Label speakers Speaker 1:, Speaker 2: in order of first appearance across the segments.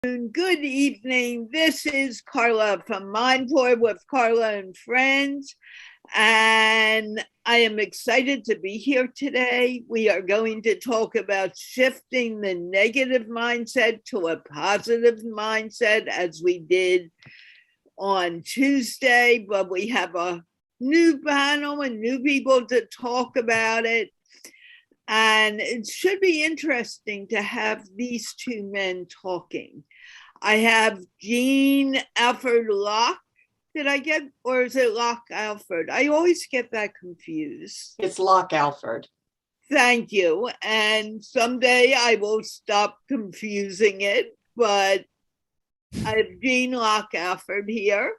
Speaker 1: Good evening. This is Carla from MindPlore with Carla and Friends. And I am excited to be here today. We are going to talk about shifting the negative mindset to a positive mindset as we did on Tuesday, but we have a new panel and new people to talk about it. And it should be interesting to have these two men talking. I have Jeanne, Alford, Locke. Did I get, or is it Locke, Alford? I always get that confused.
Speaker 2: It's Locke, Alford.
Speaker 1: Thank you. And someday I will stop confusing it, but I have Jeanne, Locke, Alford here.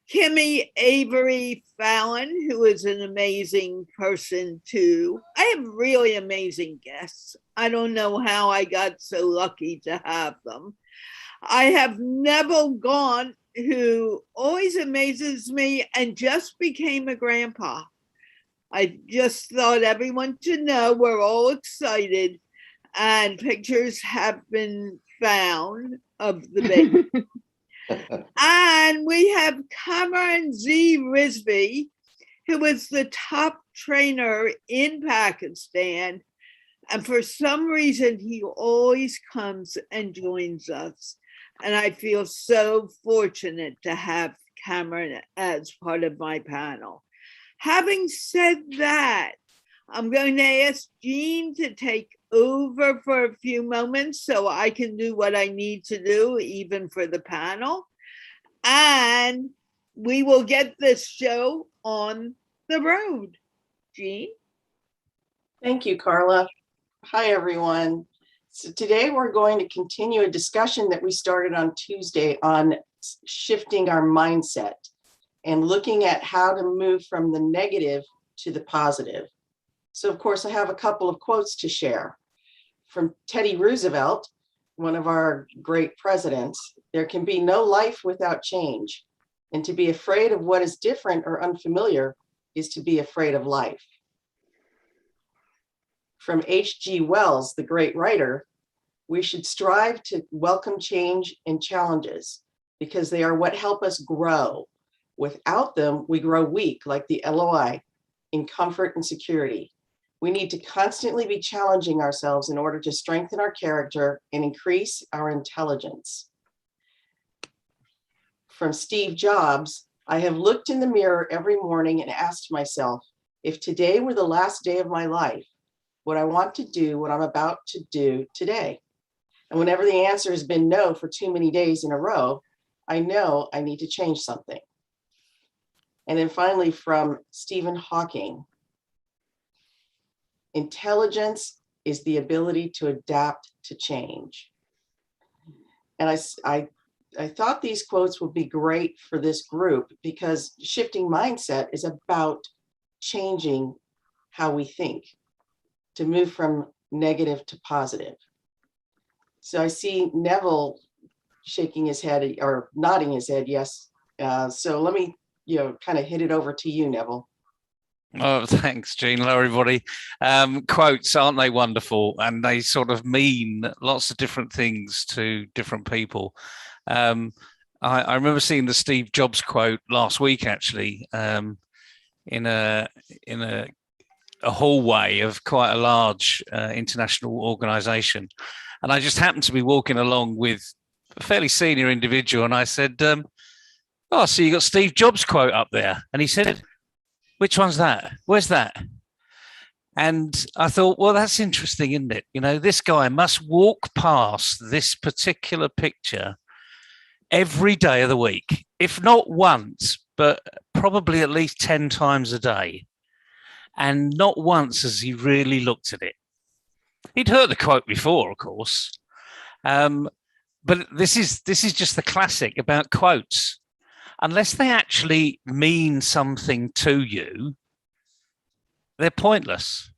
Speaker 1: Kimi, Avary, Fallon, who is an amazing person too. I have really amazing guests. I don't know how I got so lucky to have them. I have Neville Gaunt, who always amazes me and just became a grandpa. I just thought everyone should know we're all excited, and pictures have been found of the baby. And we have Kamran Z Rizvi, who is the top trainer in Pakistan. And for some reason, he always comes and joins us. And I feel so fortunate to have Kamran as part of my panel. Having said that, I'm going to ask Jeanne to take over for a few moments so I can do what I need to do, even for the panel. And we will get this show on the road. Jeanne?
Speaker 2: Thank you, Carla. Hi, everyone. So today we're going to continue a discussion that we started on Tuesday on shifting our mindset and looking at how to move from the negative to the positive. So, of course, I have a couple of quotes to share. From Teddy Roosevelt, one of our great presidents: there can be no life without change, and to be afraid of what is different or unfamiliar is to be afraid of life. From H.G. Wells, the great writer, we should strive to welcome change and challenges because they are what help us grow. Without them, we grow weak, like the LOI, in comfort and security. We need to constantly be challenging ourselves in order to strengthen our character and increase our intelligence. From Steve Jobs, I have looked in the mirror every morning and asked myself, if today were the last day of my life, would I want to do what I'm about to do today? And whenever the answer has been no for too many days in a row, I know I need to change something. And then finally, from Stephen Hawking, intelligence is the ability to adapt to change. And I thought these quotes would be great for this group because shifting mindset is about changing how we think, to move from negative to positive. So I see Neville shaking his head or nodding his head, yes. So let me, kind of hit it over to you, Neville.
Speaker 3: Oh, thanks, Jeanne. Hello, everybody. Quotes, aren't they wonderful? And they sort of mean lots of different things to different people. I remember seeing the Steve Jobs quote last week, actually, in a hallway of quite a large international organization. And I just happened to be walking along with a fairly senior individual. And I said, oh, so you got Steve Jobs' quote up there. And he said, which one's that? Where's that? And I thought, well, that's interesting, isn't it? This guy must walk past this particular picture every day of the week, if not once, but probably at least 10 times a day. And not once has he really looked at it. He'd heard the quote before, of course. But this is just the classic about quotes. Unless they actually mean something to you, they're pointless.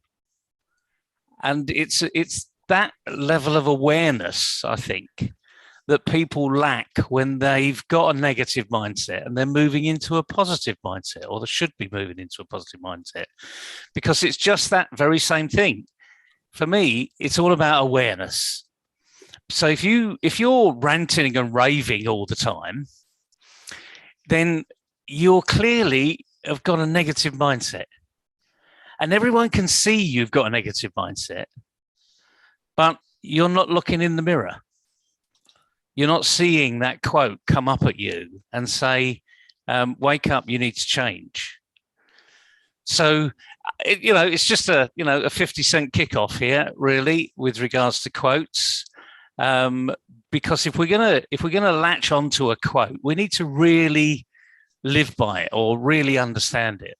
Speaker 3: And it's that level of awareness, I think, that people lack when they've got a negative mindset and they're moving into a positive mindset, or they should be moving into a positive mindset, because it's just that very same thing. For me, it's all about awareness. So if you're ranting and raving all the time, then you're clearly have got a negative mindset. And everyone can see you've got a negative mindset, but you're not looking in the mirror. You're not seeing that quote come up at you and say, wake up, you need to change. So, it's just a 50-cent kickoff here, really, with regards to quotes. Because if we're gonna latch onto a quote, we need to really live by it or really understand it.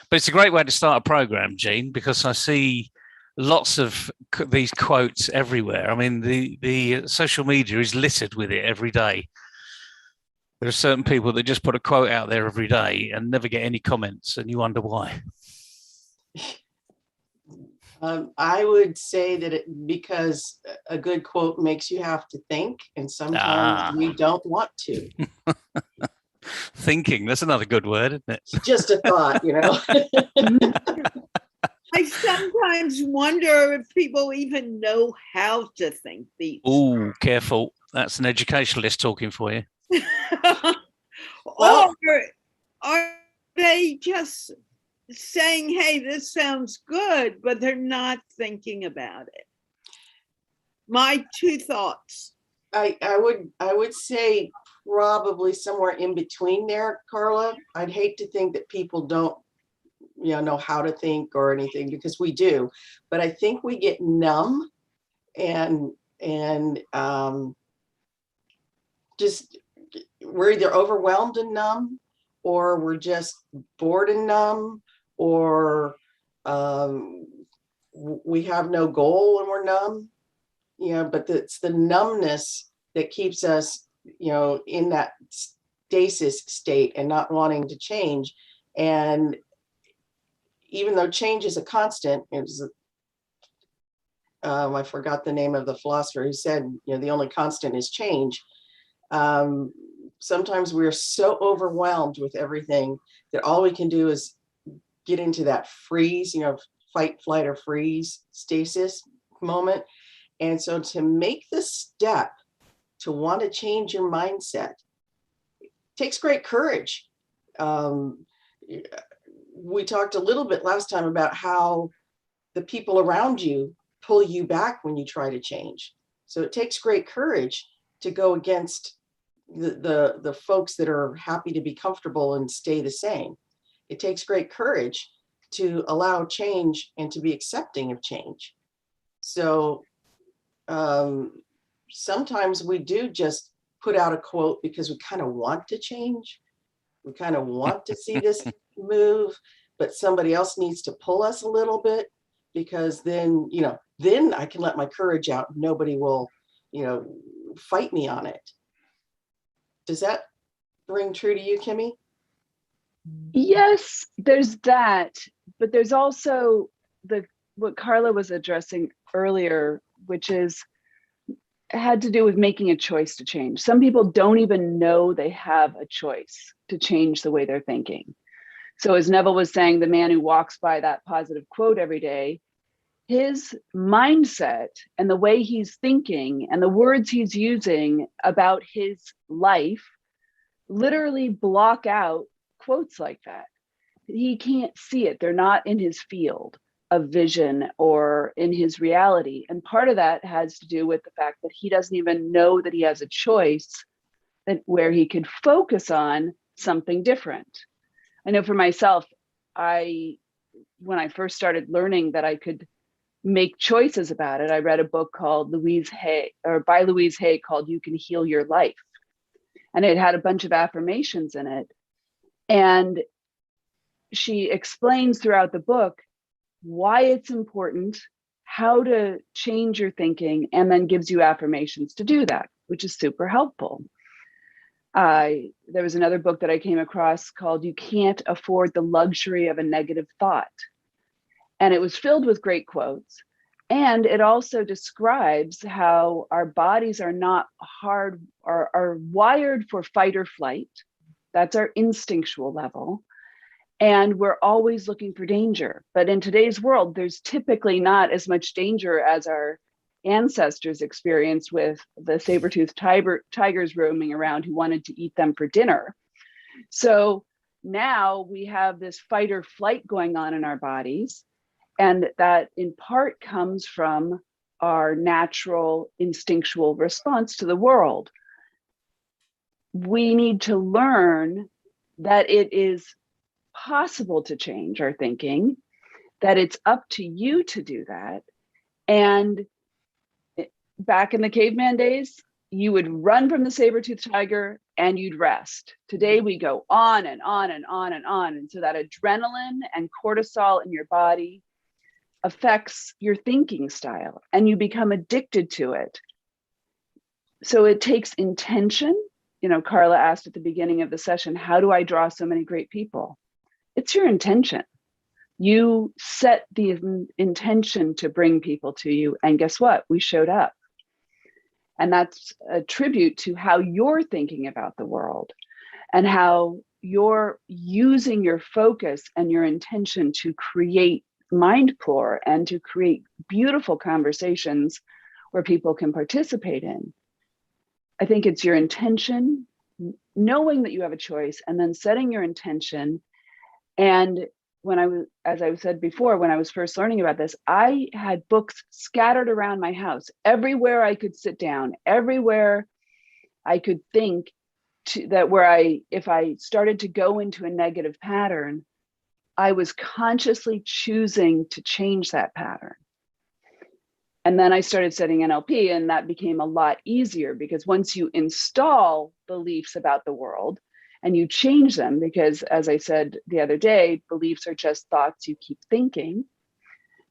Speaker 3: But it's a great way to start a program, Jeanne, because I see lots of these quotes everywhere. I mean, the social media is littered with it every day. There are certain people that just put a quote out there every day and never get any comments, and you wonder why.
Speaker 2: I would say that because a good quote makes you have to think, and sometimes we don't want to.
Speaker 3: Thinking, that's another good word, isn't it?
Speaker 2: It's just a thought,
Speaker 1: I sometimes wonder if people even know how to think these.
Speaker 3: Oh, careful. That's an educationalist talking for you.
Speaker 1: Or are they just saying, hey, this sounds good, but they're not thinking about it? My two thoughts.
Speaker 2: I would say probably somewhere in between there, Carla. I'd hate to think that people don't know how to think or anything, because we do, but I think we get numb and just we're either overwhelmed and numb, or we're just bored and numb, or we have no goal and we're numb. But it's the numbness that keeps us in that stasis state and not wanting to change. And even though change is a constant, I forgot the name of the philosopher who said, the only constant is change. Sometimes we're so overwhelmed with everything that all we can do is get into that freeze, fight, flight, or freeze stasis moment. And so to make the step to want to change your mindset takes great courage. We talked a little bit last time about how the people around you pull you back when you try to change. So it takes great courage to go against the folks that are happy to be comfortable and stay the same. It takes great courage to allow change and to be accepting of change. So sometimes we do just put out a quote because we kind of want to change. We kind of want to see this move, but somebody else needs to pull us a little bit, because then I can let my courage out. Nobody will, fight me on it. Does that ring true to you, Kimi?
Speaker 4: Yes, there's that, but there's also what Carla was addressing earlier, which had to do with making a choice to change. Some people don't even know they have a choice to change the way they're thinking. So as Neville was saying, the man who walks by that positive quote every day, his mindset and the way he's thinking and the words he's using about his life literally block out quotes like that. He can't see it. They're not in his field of vision or in his reality. And part of that has to do with the fact that he doesn't even know that he has a choice where he could focus on something different. I know for myself, when I first started learning that I could make choices about it, I read a book called by Louise Hay called You Can Heal Your Life. And it had a bunch of affirmations in it. And she explains throughout the book why it's important, how to change your thinking, and then gives you affirmations to do that, which is super helpful. There was another book that I came across called You Can't Afford the Luxury of a Negative Thought. And it was filled with great quotes. And it also describes how our bodies are not are wired for fight or flight. That's our instinctual level. And we're always looking for danger. But in today's world, there's typically not as much danger as our ancestors experienced with the saber-toothed tigers roaming around who wanted to eat them for dinner. So now we have this fight or flight going on in our bodies, and that in part comes from our natural instinctual response to the world. We need to learn that it is possible to change our thinking, that it's up to you to do that. And back in the caveman days, you would run from the saber-toothed tiger and you'd rest. Today we go on and on and on and on. And so that adrenaline and cortisol in your body affects your thinking style and you become addicted to it. So it takes intention. You know, Carla asked at the beginning of the session, how do I draw so many great people? It's your intention. You set the intention to bring people to you. And guess what? We showed up. And that's a tribute to how you're thinking about the world and how you're using your focus and your intention to create MindPlore and to create beautiful conversations where people can participate in. I think it's your intention, knowing that you have a choice, and then setting your intention. And when I was, as I said before, when I was first learning about this, I had books scattered around my house, everywhere I could sit down, everywhere I could think that if I started to go into a negative pattern, I was consciously choosing to change that pattern. And then I started studying NLP, and that became a lot easier because once you install beliefs about the world, and you change them, because as I said the other day, beliefs are just thoughts you keep thinking.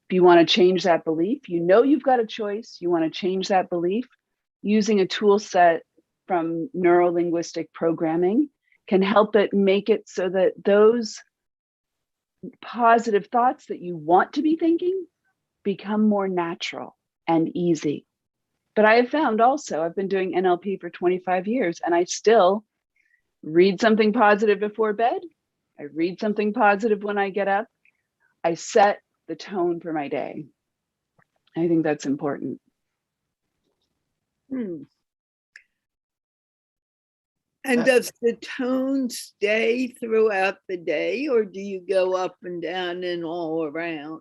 Speaker 4: If you want to change that belief, you know you've got a choice, you want to change that belief, using a tool set from neuro-linguistic programming can help it make it so that those positive thoughts that you want to be thinking become more natural and easy. But I have found also, I've been doing NLP for 25 years, and I still read something positive before bed. I read something positive when I get up. I set the tone for my day. I think that's important.
Speaker 1: And does the tone stay throughout the day, or do you go up and down and all around?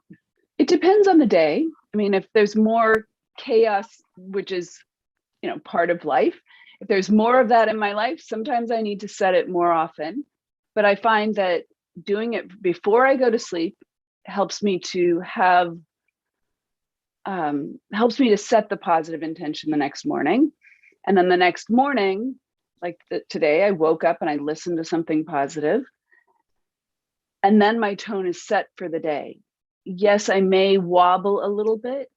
Speaker 4: It depends on the day. I mean, if there's more chaos, which is, you know, part of life, if there's more of that in my life, sometimes I need to set it more often. But I find that doing it before I go to sleep helps me to have, helps me to set the positive intention the next morning. And then the next morning, like today, I woke up and I listened to something positive. And then my tone is set for the day. Yes, I may wobble a little bit,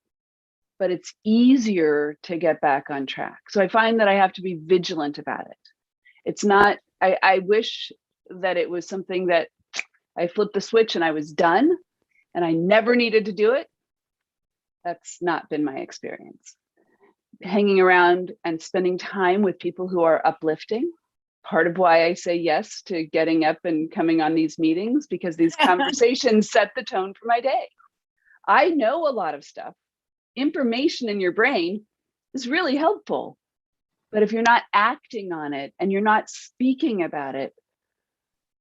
Speaker 4: but it's easier to get back on track. So I find that I have to be vigilant about it. It's not, I wish that it was something that I flipped the switch and I was done and I never needed to do it. That's not been my experience. Hanging around and spending time with people who are uplifting. Part of why I say yes to getting up and coming on these meetings, because these conversations set the tone for my day. I know a lot of stuff. Information in your brain is really helpful, but if you're not acting on it and you're not speaking about it,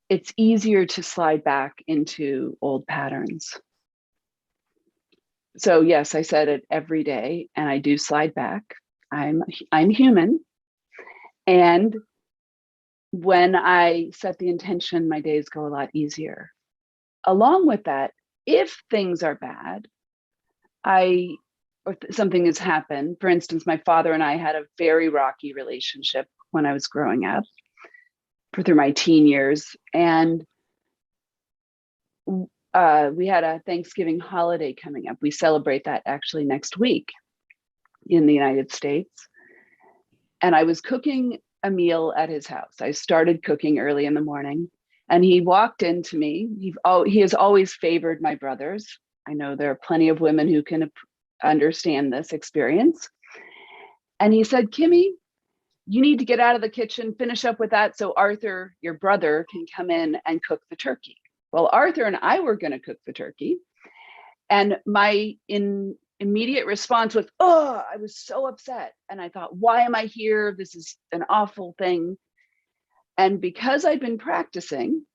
Speaker 4: it's easier to slide back into old patterns. So yes, I said it every day and I do slide back. I'm human. And when I set the intention, my days go a lot easier. Along with that, if things are bad, or something has happened. For instance, my father and I had a very rocky relationship when I was growing up, through my teen years. And we had a Thanksgiving holiday coming up. We celebrate that actually next week in the United States. And I was cooking a meal at his house. I started cooking early in the morning and he walked into me. He has always favored my brothers. I know there are plenty of women who can understand this experience. And he said, Kimi, you need to get out of the kitchen, finish up with that so Arthur, your brother, can come in and cook the turkey. Well, Arthur and I were going to cook the turkey. And my immediate response was, oh, I was so upset. And I thought, why am I here? This is an awful thing. And because I'd been practicing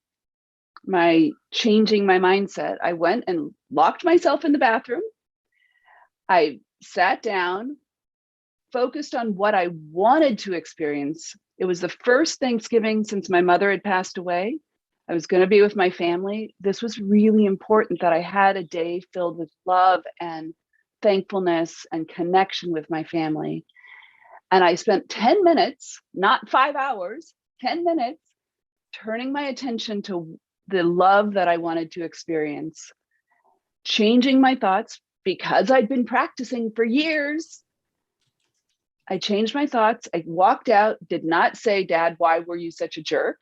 Speaker 4: my changing my mindset, I went and locked myself in the bathroom. I sat down, focused on what I wanted to experience. It was the first Thanksgiving since my mother had passed away. I was going to be with my family. This was really important that I had a day filled with love and thankfulness and connection with my family. And I spent 10 minutes, not 5 hours, 10 minutes, turning my attention to the love that I wanted to experience, changing my thoughts because I'd been practicing for years. I changed my thoughts. I walked out, did not say, Dad, why were you such a jerk?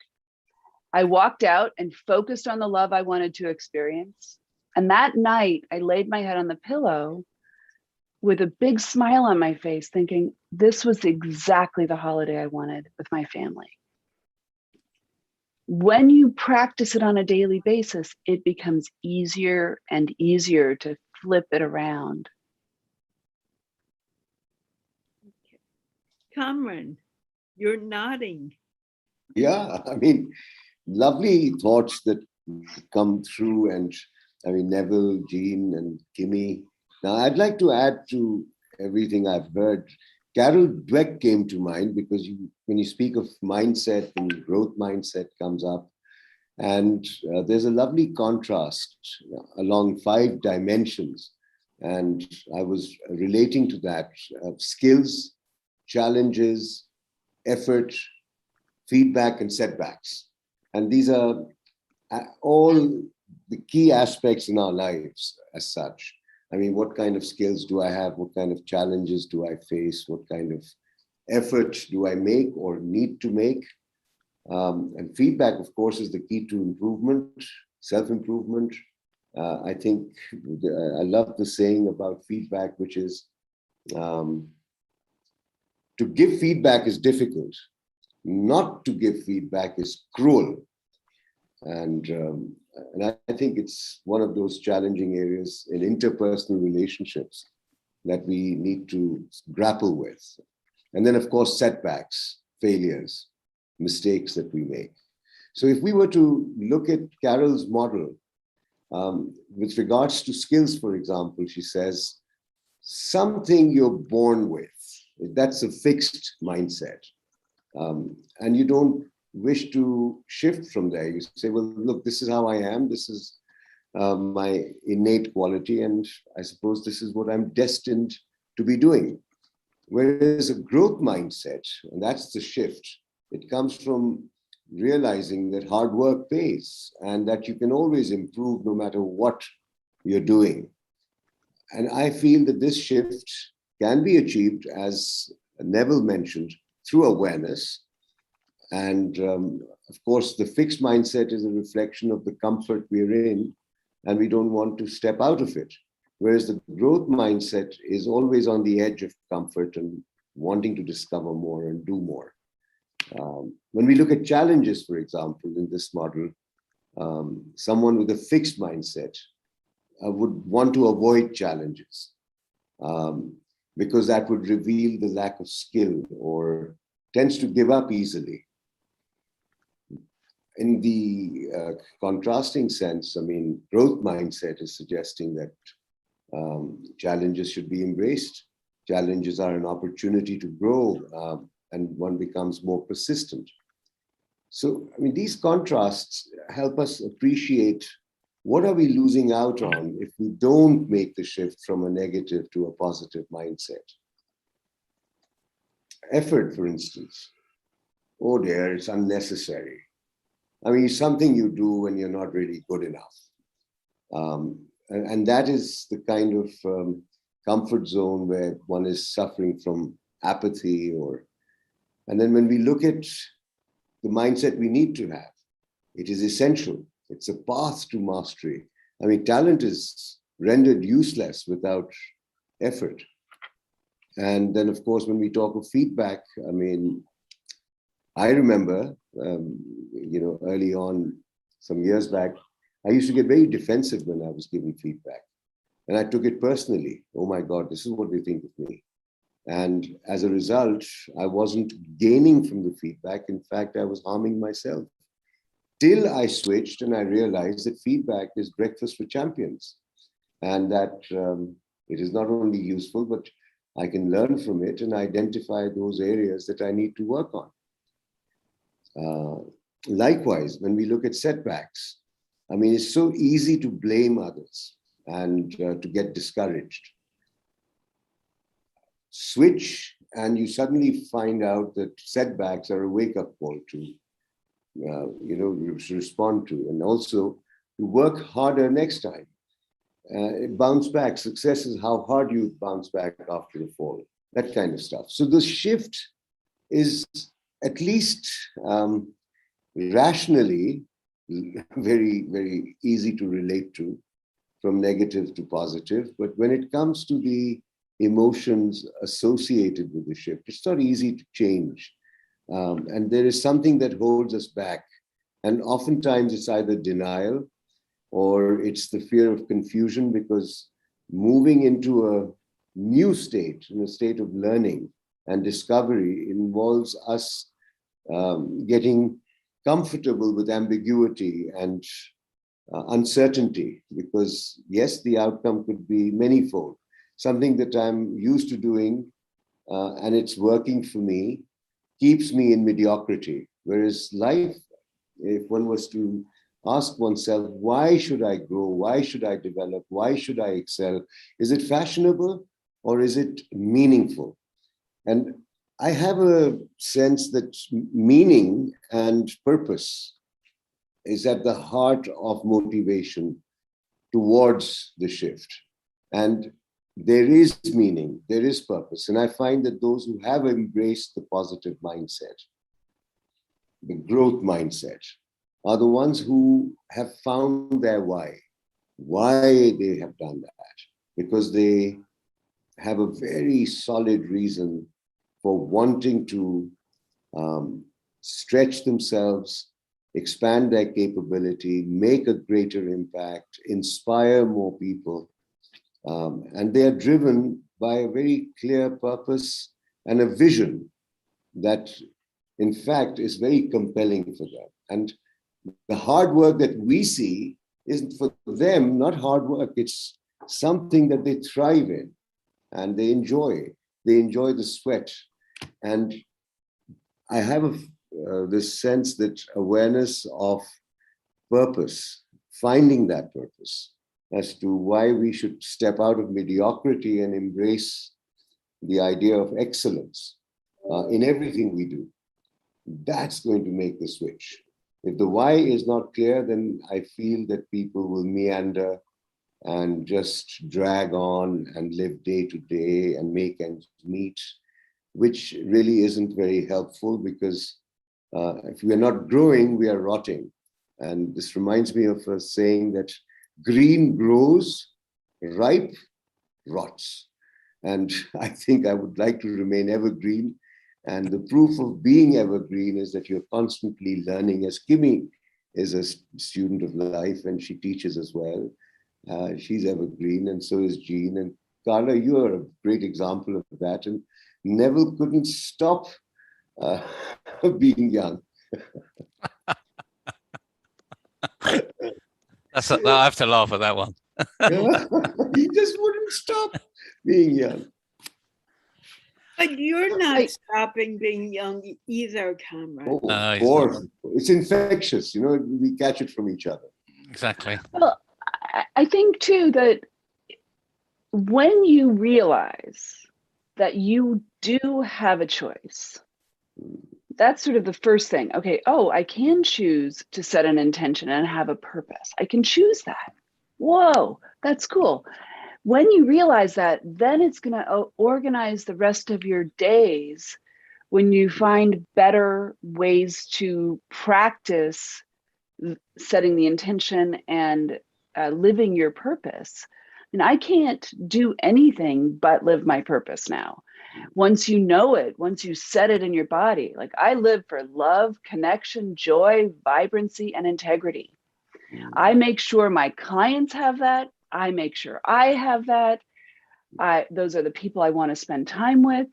Speaker 4: I walked out and focused on the love I wanted to experience. And that night, I laid my head on the pillow with a big smile on my face, thinking, this was exactly the holiday I wanted with my family. When you practice it on a daily basis, it becomes easier and easier to flip it around.
Speaker 1: Kamran, you're nodding.
Speaker 5: Yeah, I mean, lovely thoughts that come through, and I mean, Neville, Jeanne, and Kimi. Now, I'd like to add to everything I've heard. Carol Dweck came to mind because when you speak of mindset and growth mindset comes up, and there's a lovely contrast along 5 dimensions. And I was relating to that, skills, challenges, effort, feedback, and setbacks. And these are all the key aspects in our lives as such. I mean, what kind of skills do I have? What kind of challenges do I face? What kind of effort do I make or need to make? And feedback, of course, is the key to improvement, self-improvement. I think I love the saying about feedback, which is to give feedback is difficult. Not to give feedback is cruel. And I think it's one of those challenging areas in interpersonal relationships that we need to grapple with. And then, of course, setbacks, failures, mistakes that we make. So if we were to look at Carol's model, with regards to skills, for example, she says, something you're born with, that's a fixed mindset. And you don't wish to shift from there. You say, well, look, this is how I am. This is my innate quality. And I suppose this is what I'm destined to be doing. Whereas a growth mindset, and that's the shift, it comes from realizing that hard work pays and that you can always improve no matter what you're doing. And I feel that this shift can be achieved, as Neville mentioned, through awareness. And of course, the fixed mindset is a reflection of the comfort we're in, and we don't want to step out of it. Whereas the growth mindset is always on the edge of comfort and wanting to discover more and do more. When we look at challenges, for example, in this model, someone with a fixed mindset would want to avoid challenges because that would reveal the lack of skill or tends to give up easily. In the contrasting sense, I mean, growth mindset is suggesting that challenges should be embraced. Challenges are an opportunity to grow, and one becomes more persistent. So, I mean, these contrasts help us appreciate what are we losing out on if we don't make the shift from a negative to a positive mindset. Effort, for instance. Oh dear, it's unnecessary. I mean, it's something you do when you're not really good enough. And that is the kind of comfort zone where one is suffering from apathy and then when we look at the mindset we need to have, it is essential. It's a path to mastery. I mean, talent is rendered useless without effort. And then, of course, when we talk of feedback, I mean, I remember, early on, some years back, I used to get very defensive when I was giving feedback. And I took it personally. Oh my God, this is what they think of me. And as a result, I wasn't gaining from the feedback. In fact, I was harming myself. Till I switched and I realized that feedback is breakfast for champions. And that it is not only useful, but I can learn from it and identify those areas that I need to work on. Likewise, when we look at setbacks, I mean, it's so easy to blame others and to get discouraged. Switch, and you suddenly find out that setbacks are a wake-up call to, respond to, and also to work harder next time. Bounce back. Success is how hard you bounce back after a fall. That kind of stuff. So the shift is at least rationally very, very easy to relate to, from negative to positive. But when it comes to the emotions associated with the shift, it's not easy to change. And there is something that holds us back. And oftentimes it's either denial or it's the fear of confusion, because moving into a new state, in a state of learning and discovery, involves us getting comfortable with ambiguity and uncertainty, because yes, the outcome could be manyfold. Something that I'm used to doing and it's working for me keeps me in mediocrity. Whereas life, if one was to ask oneself, why should I grow? Why should I develop? Why should I excel? Is it fashionable or is it meaningful? And I have a sense that meaning and purpose is at the heart of motivation towards the shift. And there is meaning, there is purpose. And I find that those who have embraced the positive mindset, the growth mindset, are the ones who have found their why they have done that, because they have a very solid reason for wanting to stretch themselves, expand their capability, make a greater impact, inspire more people. And they are driven by a very clear purpose and a vision that, in fact, is very compelling for them. And the hard work that we see is for them not hard work, it's something that they thrive in and they enjoy. They enjoy the sweat. And I have this sense that awareness of purpose, finding that purpose as to why we should step out of mediocrity and embrace the idea of excellence in everything we do, that's going to make the switch. If the why is not clear, then I feel that people will meander and just drag on and live day to day and make ends meet, which really isn't very helpful, because if we are not growing, we are rotting. And this reminds me of a saying that green grows, ripe rots. And I think I would like to remain evergreen. And the proof of being evergreen is that you're constantly learning, as Kimi is a student of life and she teaches as well. She's evergreen, and so is Jeanne. And Carla, you are a great example of that. And Neville couldn't stop being young.
Speaker 3: I have to laugh at that one.
Speaker 5: He just wouldn't stop being young.
Speaker 1: But you're not stopping being young either, Kamran.
Speaker 5: Oh, of course. It's infectious. We catch it from each other.
Speaker 3: Exactly.
Speaker 4: Well, I think too that when you realize that you do have a choice, that's sort of the first thing. Okay, I can choose to set an intention and have a purpose. I can choose that. Whoa, that's cool. When you realize that, then it's going to organize the rest of your days when you find better ways to practice setting the intention and living your purpose. And I can't do anything but live my purpose now. Once you know it, once you set it in your body, like I live for love, connection, joy, vibrancy, and integrity. I make sure my clients have that. I make sure I have that. Those are the people I want to spend time with.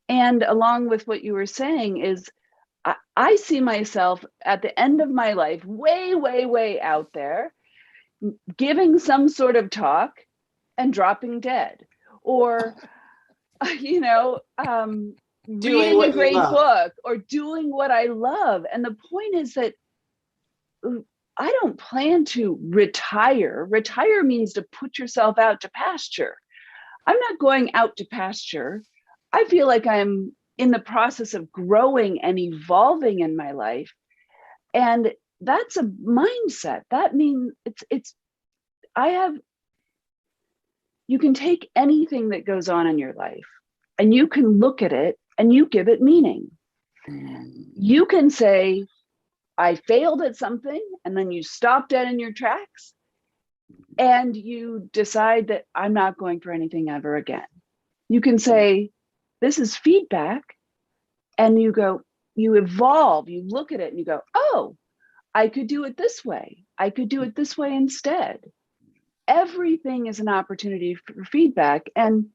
Speaker 4: And along with what you were saying is, I see myself at the end of my life, way, way, way out there, giving some sort of talk and dropping dead, or, you know, reading a great book or doing what I love. And the point is that I don't plan to retire. Retire means to put yourself out to pasture. I'm not going out to pasture. I feel like I'm in the process of growing and evolving in my life. And that's a mindset. That means you can take anything that goes on in your life and you can look at it and you give it meaning. You can say, I failed at something, and then you stop dead in your tracks and you decide that I'm not going for anything ever again. You can say, this is feedback, and you evolve, you look at it and you go, oh, I could do it this way. I could do it this way instead. Everything is an opportunity for feedback. And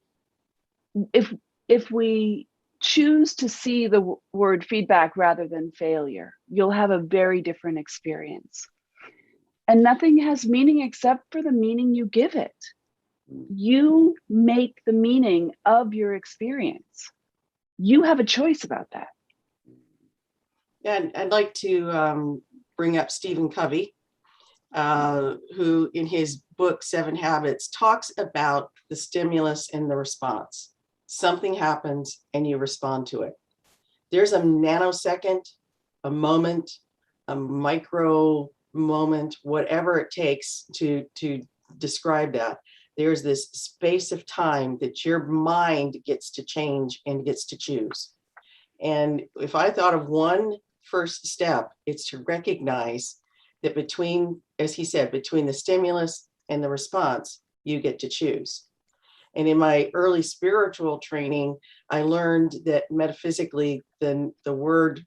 Speaker 4: if we choose to see the word feedback rather than failure, you'll have a very different experience. And nothing has meaning except for the meaning you give it. You make the meaning of your experience. You have a choice about that.
Speaker 2: And I'd like to bring up Stephen Covey, who in his book, 7 Habits, talks about the stimulus and the response. Something happens and you respond to it. There's a nanosecond, a moment, a micro moment, whatever it takes to describe that. There's this space of time that your mind gets to change and gets to choose. And if I thought of one first step, it's to recognize that between, as he said, between the stimulus and the response, you get to choose. And in my early spiritual training, I learned that metaphysically, the word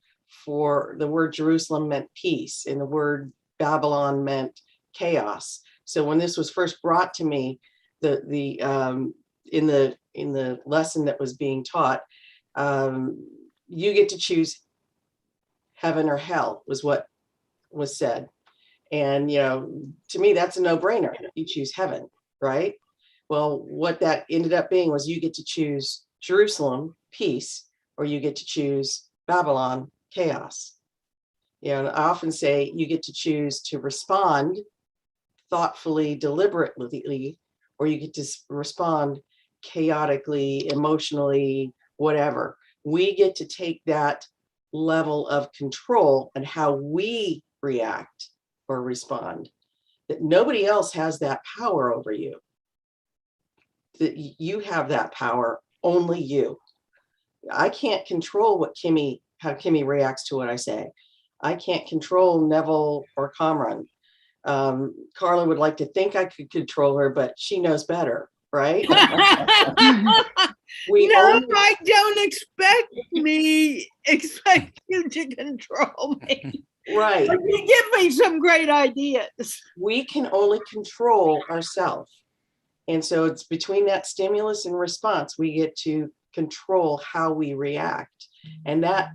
Speaker 2: Jerusalem meant peace, and the word Babylon meant chaos. So when this was first brought to me, in the lesson that was being taught, you get to choose heaven or hell, was what was said. And, you know, to me, that's a no-brainer. You choose heaven, right? Well, what that ended up being was you get to choose Jerusalem, peace, or you get to choose Babylon, chaos. You know, and I often say you get to choose to respond thoughtfully, deliberately, or you get to respond chaotically, emotionally, whatever. We get to take that level of control and how we react or respond. That nobody else has that power over you. That you have that power, only you. I can't control how Kimi reacts to what I say. I can't control Neville or Kamran. Carla would like to think I could control her, but she knows better, right?
Speaker 1: I don't expect you to control me.
Speaker 2: Right.
Speaker 1: But you give me some great ideas.
Speaker 2: We can only control ourselves. And so it's between that stimulus and response, we get to control how we react. And that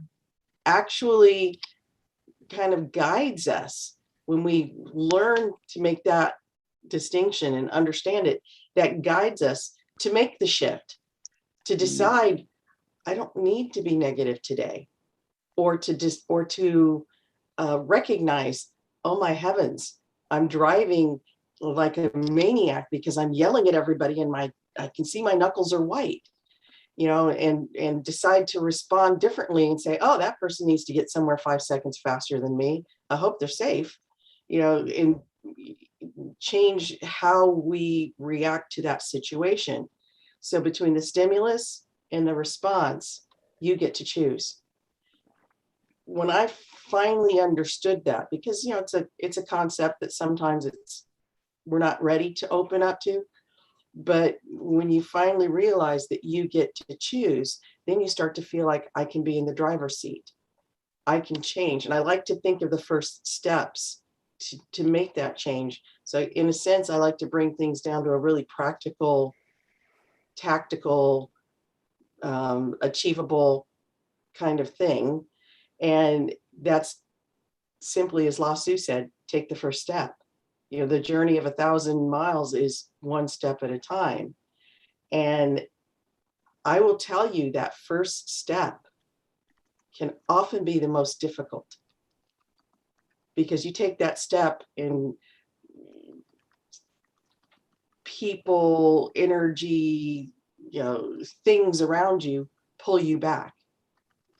Speaker 2: actually kind of guides us when we learn to make that distinction and understand it. That guides us to make the shift, to decide, I don't need to be negative today, or to recognize, oh my heavens, I'm driving like a maniac because I'm yelling at everybody and I can see my knuckles are white, you know, and decide to respond differently and say, oh, that person needs to get somewhere 5 seconds faster than me. I hope they're safe, you know, and change how we react to that situation. So between the stimulus and the response, you get to choose. When I finally understood that, because, you know, it's a concept that sometimes we're not ready to open up to, but when you finally realize that you get to choose, then you start to feel like I can be in the driver's seat. I can change. And I like to think of the first steps to make that change. So in a sense, I like to bring things down to a really practical, tactical, achievable kind of thing. And that's simply, as La Su said, take the first step. You know, the journey of 1,000 miles is one step at a time. And I will tell you that first step can often be the most difficult, because you take that step and people, energy, you know, things around you pull you back,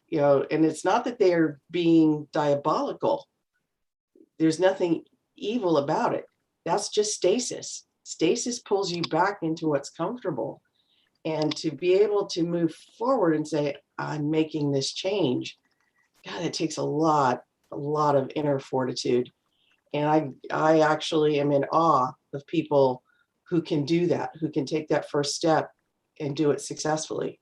Speaker 2: you know, and it's not that they're being diabolical. There's nothing evil about it. That's just stasis. Stasis pulls you back into what's comfortable. And to be able to move forward and say, I'm making this change, God, it takes a lot of inner fortitude. And I actually am in awe of people who can do that, who can take that first step and do it successfully.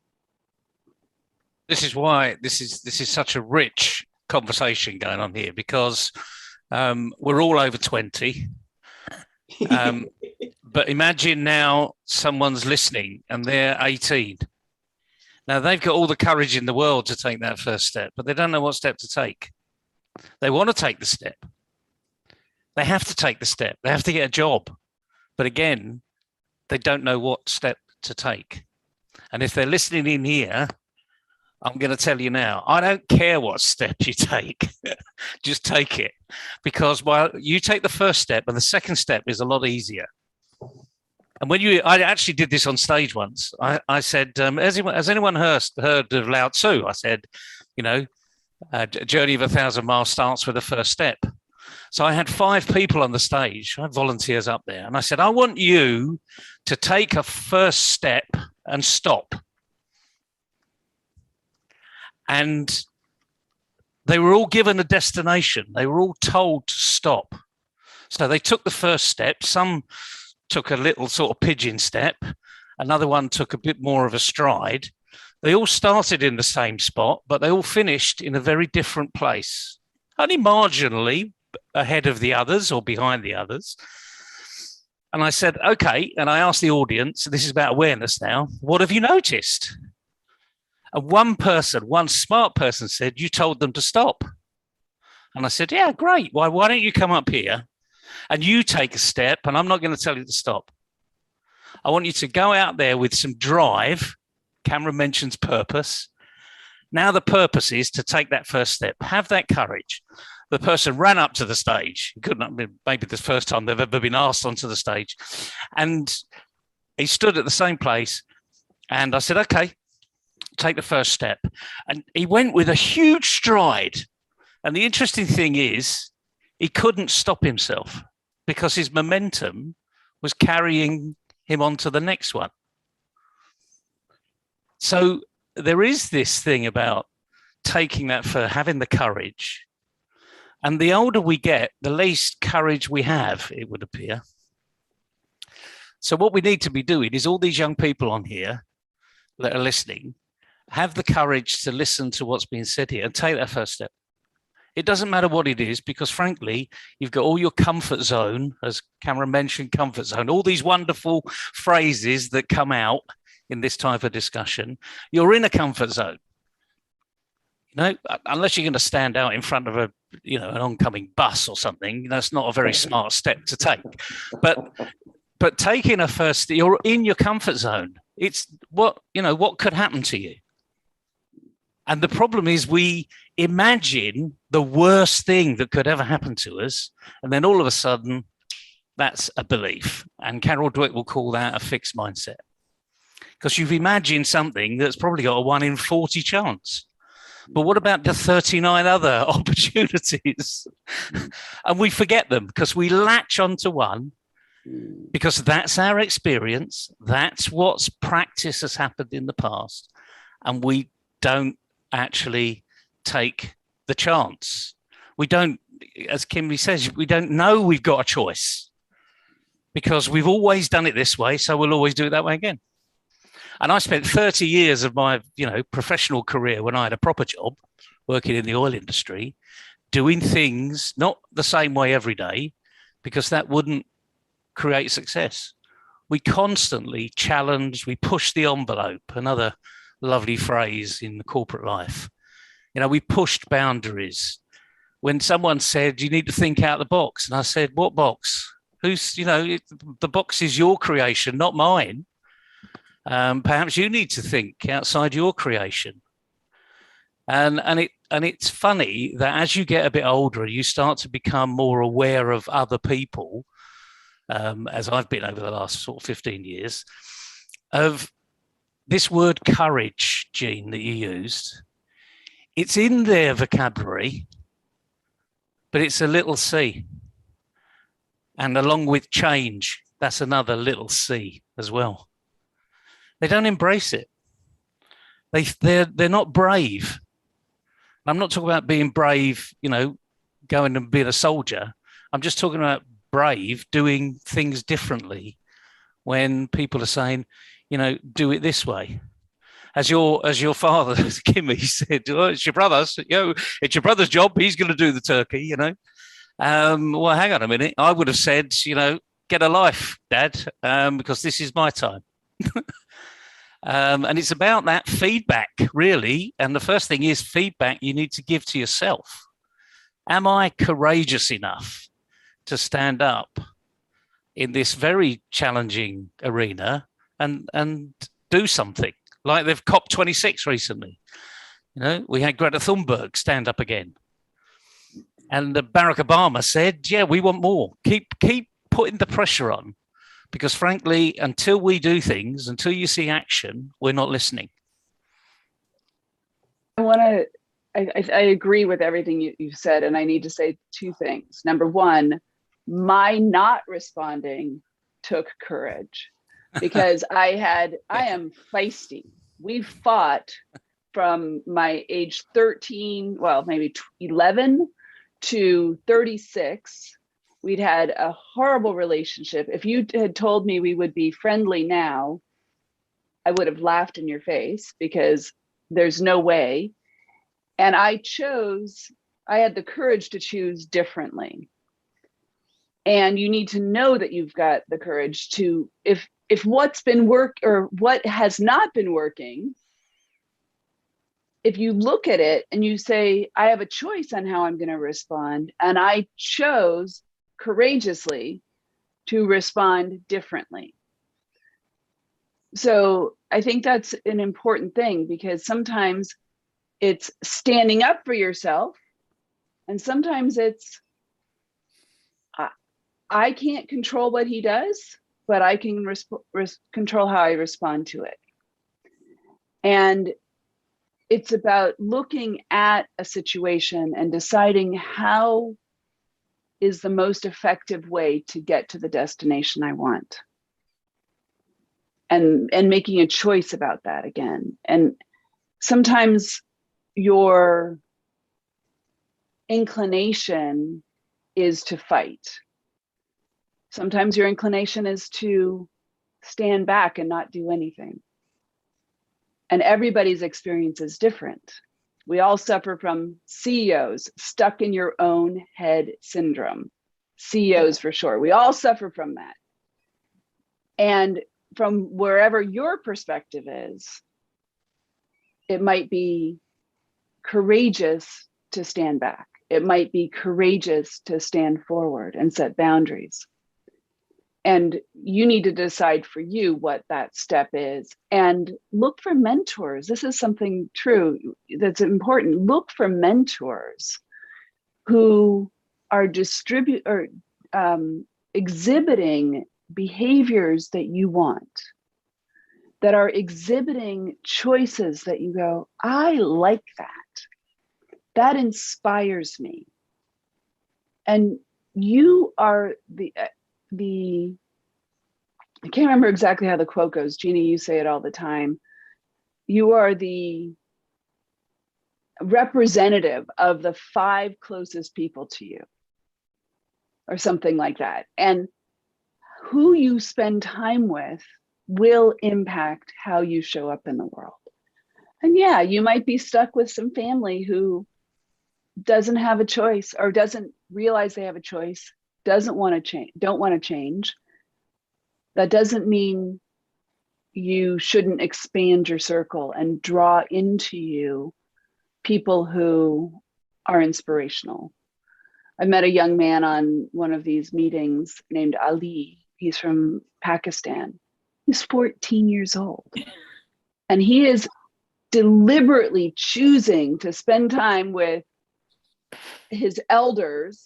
Speaker 3: This is why this is such a rich conversation going on here, because we're all over 20. But imagine now someone's listening and they're 18. Now they've got all the courage in the world to take that first step, but they don't know what step to take. They want to take the step. They have to take the step. They have to get a job. But again, they don't know what step to take. And if they're listening in here, I'm going to tell you now, I don't care what step you take. Just take it. Because while you take the first step, and the second step is a lot easier. And I actually did this on stage once. I said, has anyone heard of Lao Tzu? I said, you know, a journey of 1,000 miles starts with the first step. So I had 5 people on the stage. I had volunteers up there. And I said, I want you to take a first step and stop. And they were all given a destination. They were all told to stop. So they took the first step. Some took a little sort of pigeon step. Another one took a bit more of a stride. They all started in the same spot, but they all finished in a very different place, only marginally ahead of the others or behind the others. And I said, okay. And I asked the audience, this is about awareness now, what have you noticed? And one smart person said, you told them to stop. And I said, yeah, great. Why don't you come up here and you take a step, and I'm not going to tell you to stop. I want you to go out there with some drive. Cameron mentions purpose. Now the purpose is to take that first step. Have that courage. The person ran up to the stage. It couldn't have been maybe the first time they've ever been asked onto the stage. And he stood at the same place. And I said, okay, take the first step. And he went with a huge stride. And the interesting thing is, he couldn't stop himself because his momentum was carrying him on to the next one. So there is this thing about taking that, for having the courage. And the older we get, the least courage we have, it would appear. So what we need to be doing is, all these young people on here that are listening, have the courage to listen to what's being said here and take that first step. It doesn't matter what it is, because frankly, you've got all your comfort zone, as Cameron mentioned, comfort zone, all these wonderful phrases that come out in this type of discussion. You're in a comfort zone. You know, unless you're going to stand out in front of an oncoming bus or something, that's not a very smart step to take. But taking a first, you're in your comfort zone. It's what could happen to you. And the problem is, we imagine the worst thing that could ever happen to us. And then all of a sudden, that's a belief. And Carol Dweck will call that a fixed mindset. Because you've imagined something that's probably got a 1 in 40 chance. But what about the 39 other opportunities? And we forget them because we latch onto one, because that's our experience. That's what's practice has happened in the past. And we don't actually take the chance. We don't, as Kimi says, we don't know we've got a choice because we've always done it this way. So we'll always do it that way again. And I spent 30 years of my, professional career, when I had a proper job working in the oil industry, doing things not the same way every day, because that wouldn't create success. We constantly challenge, we push the envelope, another lovely phrase in the corporate life. You know, we pushed boundaries. When someone said, you need to think out the box, and I said, what box? Who's, you know, the box is your creation, not mine. Perhaps you need to think outside your creation. And it's funny that as you get a bit older, you start to become more aware of other people, as I've been over the last sort of 15 years, of this word courage, Jeanne, that you used. It's in their vocabulary, but it's a little c. And along with change, that's another little c as well. They don't embrace it. They're not brave. I'm not talking about being brave, you know, going and being a soldier. I'm just talking about brave doing things differently when people are saying, you know, do it this way. As your father, Kimi, said, oh, it's your brother's, you know, it's your brother's job. He's going to do the turkey, you know. Well, hang on a minute. I would have said, you know, get a life, Dad, because this is my time. And it's about that feedback, really. And the first thing is feedback you need to give to yourself. Am I courageous enough to stand up in this very challenging arena and do something? Like they've COP26 recently. You know, we had Greta Thunberg stand up again. And Barack Obama said, yeah, we want more. Keep putting the pressure on. Because frankly, until we do things, until you see action, we're not listening.
Speaker 4: I agree with everything you've said. And I need to say two things. Number one, my not responding took courage. Because I am feisty. We fought from my age 13, well, maybe 11 to 36. We'd had a horrible relationship. If you had told me we would be friendly now, I would have laughed in your face because there's no way. And I had the courage to choose differently. And you need to know that you've got the courage to, if what's been or what has not been working, if you look at it and you say, I have a choice on how I'm going to respond, and I chose courageously to respond differently. So I think that's an important thing, because sometimes it's standing up for yourself, and sometimes it's, I can't control what he does, but I can control how I respond to it. And it's about looking at a situation and deciding how is the most effective way to get to the destination I want. And making a choice about that again. And sometimes your inclination is to fight. Sometimes your inclination is to stand back and not do anything. And everybody's experience is different. We all suffer from CEOs, stuck in your own head syndrome. CEOs for sure. We all suffer from that. And from wherever your perspective is, it might be courageous to stand back. It might be courageous to stand forward and set boundaries. And you need to decide for you what that step is, and look for mentors. This is something true that's important. Look for mentors who are exhibiting behaviors that you want, that are exhibiting choices that you go, I like that. That inspires me. And you are I can't remember exactly how the quote goes. Jeanne, you say it all the time. You are the representative of the 5 closest people to you, or something like that. And who you spend time with will impact how you show up in the world. And yeah, you might be stuck with some family who doesn't have a choice, or doesn't realize they have a choice, don't want to change. That doesn't mean you shouldn't expand your circle and draw into you people who are inspirational. I met a young man on one of these meetings named Ali. He's from Pakistan. He's 14 years old. And he is deliberately choosing to spend time with his elders,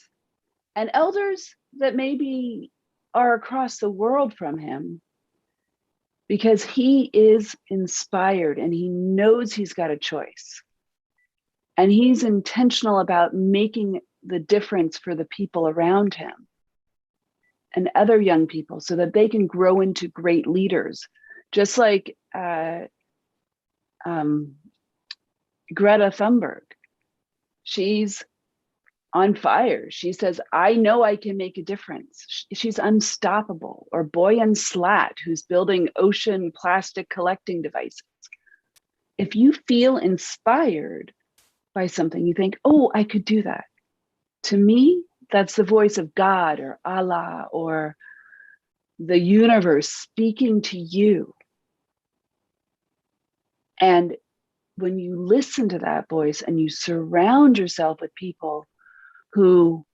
Speaker 4: and elders that maybe are across the world from him, because he is inspired and he knows he's got a choice. And he's intentional about making the difference for the people around him and other young people so that they can grow into great leaders. Just like Greta Thunberg. She's on fire. She says, I know I can make a difference. She's unstoppable. Or Boyan Slat, who's building ocean plastic collecting devices. If you feel inspired by something, you think, oh, I could do that. To me, that's the voice of God or Allah or the universe speaking to you. And when you listen to that voice and you surround yourself with people who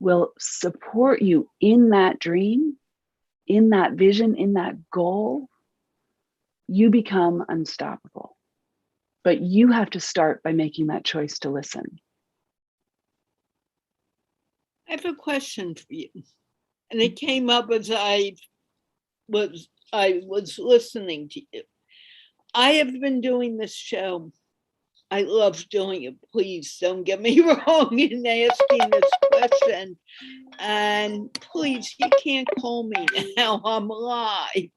Speaker 4: will support you in that dream, in that vision, in that goal, you become unstoppable. But you have to start by making that choice to listen.
Speaker 1: I have a question for you. And it came up as I was listening to you. I have been doing this show. I love doing it. Please don't get me wrong in asking this question. And please, you can't call me now. I'm live.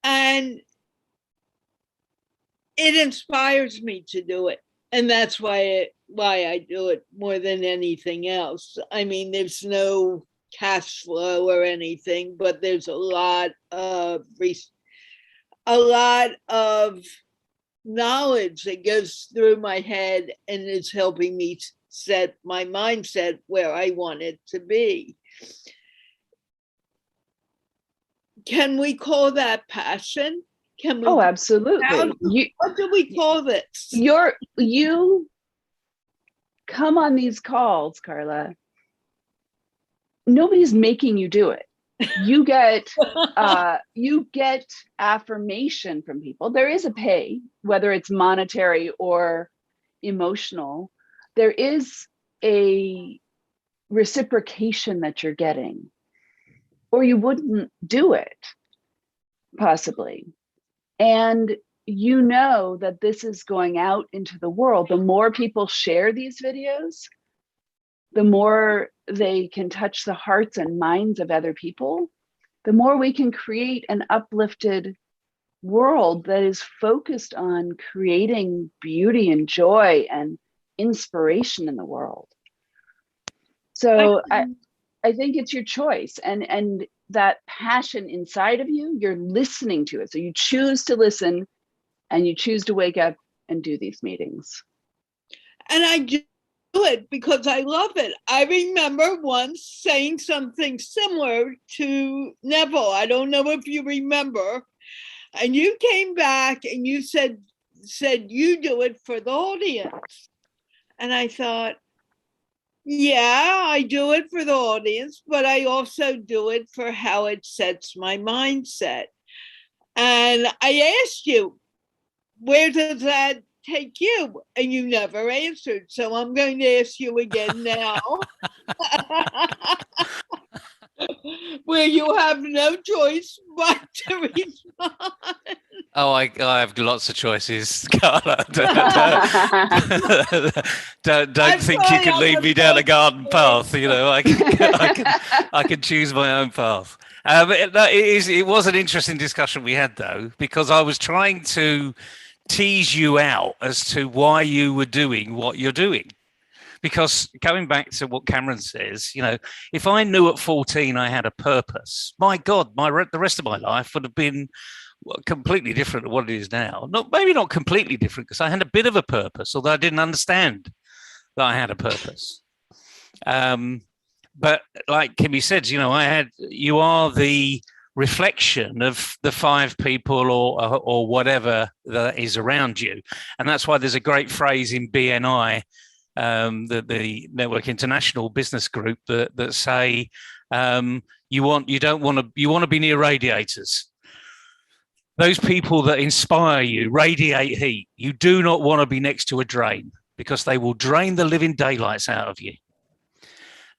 Speaker 1: And it inspires me to do it. And that's why I do it more than anything else. I mean, there's no cash flow or anything, but there's a lot of knowledge that goes through my head and is helping me set my mindset where I want it to be. Can we call that passion? Can we?
Speaker 4: Oh, absolutely.
Speaker 1: What do we call this?
Speaker 4: You come on these calls, Carla. Nobody's making you do it. You get affirmation from people. There is a pay, whether it's monetary or emotional. There is a reciprocation that you're getting, or you wouldn't do it, possibly. And you know that this is going out into the world. The more people share these videos, the more they can touch the hearts and minds of other people, the more we can create an uplifted world that is focused on creating beauty and joy and inspiration in the world. So I think it's your choice, and that passion inside of you, you're listening to it. So you choose to listen and you choose to wake up and do these meetings.
Speaker 1: And I do it because I love it. I remember once saying something similar to Neville. I don't know if you remember. And you came back and you said you do it for the audience. And I thought, yeah, I do it for the audience, but I also do it for how it sets my mindset. And I asked you, where does that take you? And you never answered. So I'm going to ask you again now. Where you have no choice but to respond.
Speaker 3: Oh, I have lots of choices, Carla. Don't think you can lead me down a garden path. You know, I can choose my own path. It was an interesting discussion we had, though, because I was trying to tease you out as to why you were doing what you're doing. Because going back to what Kamran says, you know, if I knew at 14 I had a purpose, my God, the rest of my life would have been completely different to what it is now. Maybe not completely different, because I had a bit of a purpose, although I didn't understand that I had a purpose. But like Kimi said, you are the reflection of the 5 people or whatever that is around you. And that's why there's a great phrase in BNI, the Network International Business Group, that say you want to be near radiators. Those people that inspire you radiate heat. You do not want to be next to a drain, because they will drain the living daylights out of you.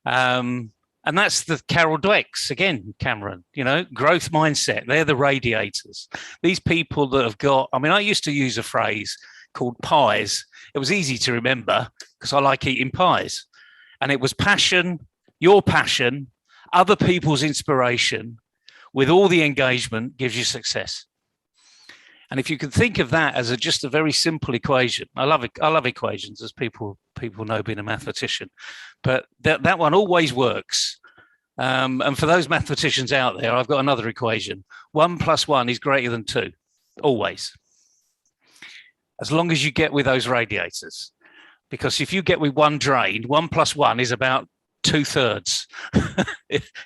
Speaker 3: And that's the Carol Dweck's again, Cameron, growth mindset. They're the radiators. These people that have got, I used to use a phrase called pies. It was easy to remember because I like eating pies. And it was passion, your passion, other people's inspiration, with all the engagement gives you success. And if you can think of that as just a very simple equation, I love equations, as people know, being a mathematician, but that one always works. And for those mathematicians out there, I've got another equation. 1 + 1 is greater than 2, always. As long as you get with those radiators. Because if you get with one drain, 1 + 1 is about 2/3,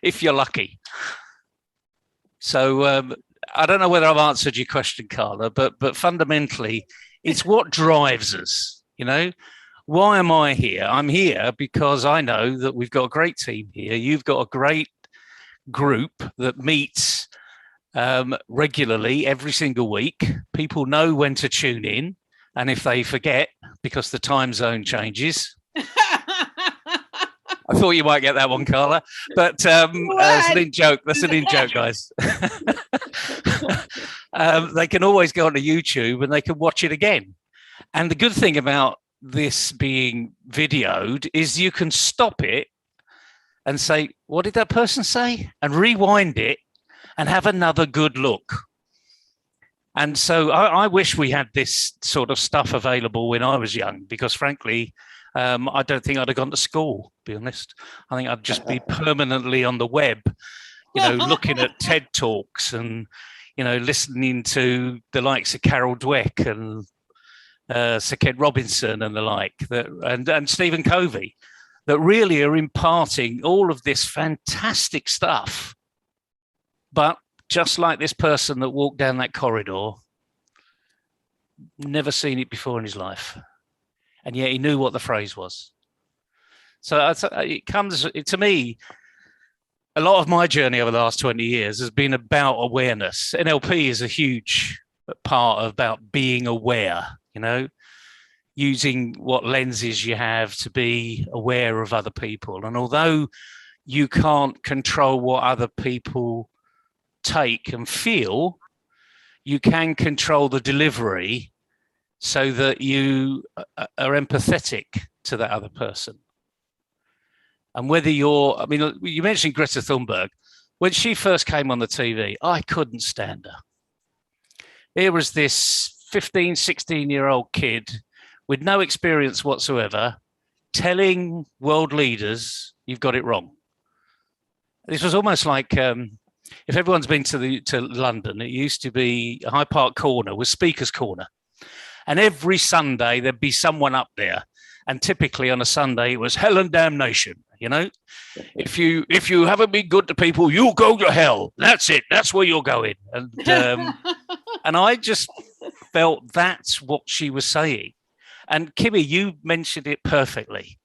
Speaker 3: if you're lucky. So I don't know whether I've answered your question, Carla, but fundamentally, it's what drives us. Why am I here? I'm here because I know that we've got a great team here. You've got a great group that meets regularly every single week. People know when to tune in. And if they forget, because the time zone changes, I thought you might get that one, Carla, but that's an in-joke. That's an in-joke, guys. They can always go onto YouTube and they can watch it again. And the good thing about this being videoed is you can stop it and say, what did that person say? And rewind it and have another good look. And so I wish we had this sort of stuff available when I was young, because frankly, I don't think I'd have gone to school, to be honest. I think I'd just be permanently on the web, looking at TED Talks and, listening to the likes of Carol Dweck and Sir Ken Robinson and the like, and Stephen Covey, that really are imparting all of this fantastic stuff. But just like this person that walked down that corridor, never seen it before in his life. And yet he knew what the phrase was. So it comes, to me, a lot of my journey over the last 20 years has been about awareness. NLP is a huge part about being aware, using what lenses you have to be aware of other people. And although you can't control what other people take and feel, you can control the delivery so that you are empathetic to that other person. And whether you mentioned Greta Thunberg. When she first came on the TV, I couldn't stand her. Here was this 15, 16-year-old kid with no experience whatsoever telling world leaders, you've got it wrong. This was almost like, if everyone's been to London, it used to be Hyde Park Corner was Speaker's Corner. And every Sunday there'd be someone up there. And typically on a Sunday, it was hell and damnation. If you haven't been good to people, you'll go to hell. That's it. That's where you're going. And and I just felt that's what she was saying. And Kimi, you mentioned it perfectly.